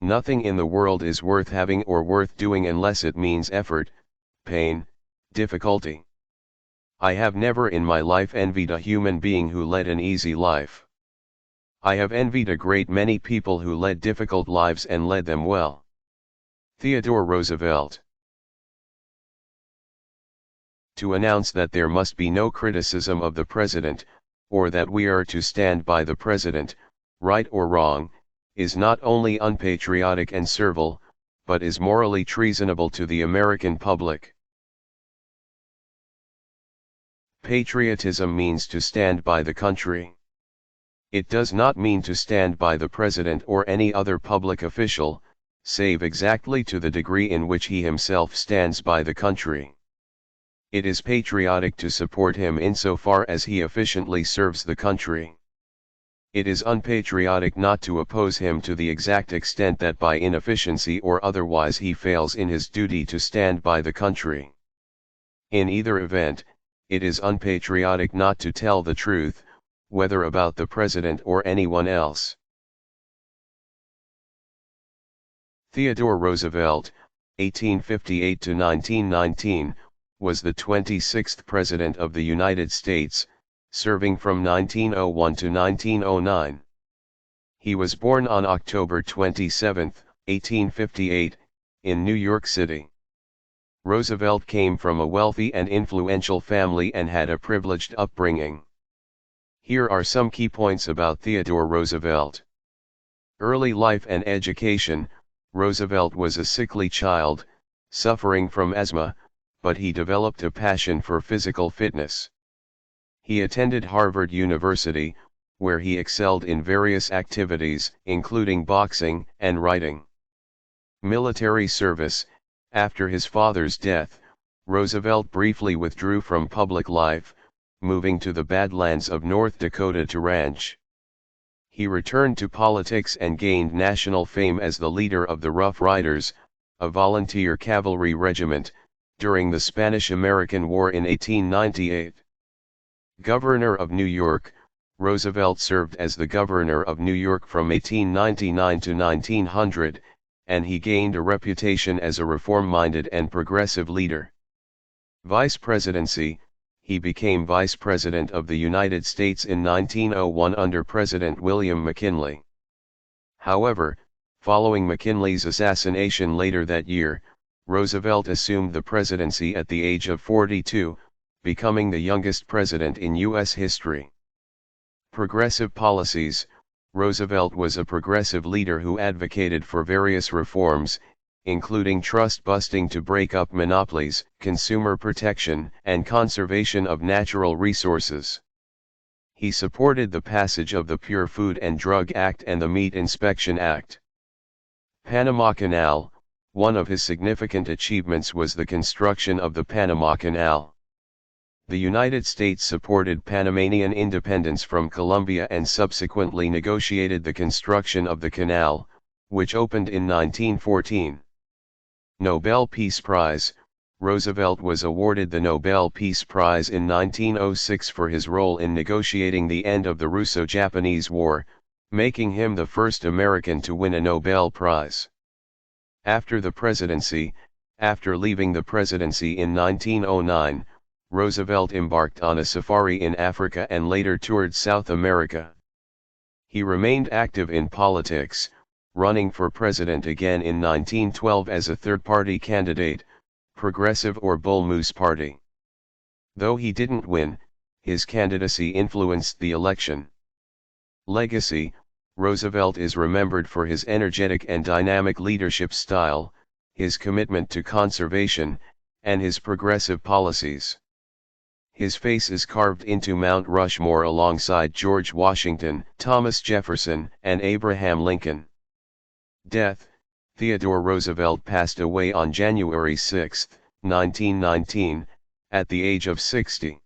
Nothing in the world is worth having or worth doing unless it means effort, pain, difficulty. I have never in my life envied a human being who led an easy life. I have envied a great many people who led difficult lives and led them well. Theodore Roosevelt. To announce that there must be no criticism of the President, or that we are to stand by the President, right or wrong, is not only unpatriotic and servile, but is morally treasonable to the American public. Patriotism means to stand by the country. It does not mean to stand by the President or any other public official, save exactly to the degree in which he himself stands by the country. It is patriotic to support him insofar as he efficiently serves the country. It is unpatriotic not to oppose him to the exact extent that by inefficiency or otherwise he fails in his duty to stand by the country. In either event, it is unpatriotic not to tell the truth, whether about the President or anyone else. Theodore Roosevelt, 1858 to 1919, was the 26th President of the United States, serving from 1901 to 1909. He was born on October 27, 1858, in New York City. Roosevelt came from a wealthy and influential family and had a privileged upbringing. Here are some key points about Theodore Roosevelt. Early life and education. Roosevelt was a sickly child, suffering from asthma, but he developed a passion for physical fitness. He attended Harvard University, where he excelled in various activities, including boxing and writing. Military service. After his father's death, Roosevelt briefly withdrew from public life, moving to the Badlands of North Dakota to ranch. He returned to politics and gained national fame as the leader of the Rough Riders, a volunteer cavalry regiment, during the Spanish-American War in 1898. Governor of New York. Roosevelt served as the governor of New York from 1899 to 1900, and he gained a reputation as a reform-minded and progressive leader. Vice Presidency. He became Vice President of the United States in 1901 under President William McKinley. However, following McKinley's assassination later that year, Roosevelt assumed the presidency at the age of 42, becoming the youngest president in U.S. history. Progressive policies. Roosevelt was a progressive leader who advocated for various reforms, including trust busting to break up monopolies, consumer protection, and conservation of natural resources. He supported the passage of the Pure Food and Drug Act and the Meat Inspection Act. Panama Canal. One of his significant achievements was the construction of the Panama Canal. The United States supported Panamanian independence from Colombia and subsequently negotiated the construction of the canal, which opened in 1914. Nobel Peace Prize. Roosevelt was awarded the Nobel Peace Prize in 1906 for his role in negotiating the end of the Russo-Japanese War, making him the first American to win a Nobel Prize. After the presidency. After leaving the presidency in 1909, Roosevelt embarked on a safari in Africa and later toured South America. He remained active in politics, running for president again in 1912 as a third-party candidate, Progressive or Bull Moose Party. Though he didn't win, his candidacy influenced the election. Legacy. Roosevelt is remembered for his energetic and dynamic leadership style, his commitment to conservation, and his progressive policies. His face is carved into Mount Rushmore alongside George Washington, Thomas Jefferson, and Abraham Lincoln. Death. Theodore Roosevelt passed away on January 6, 1919, at the age of 60.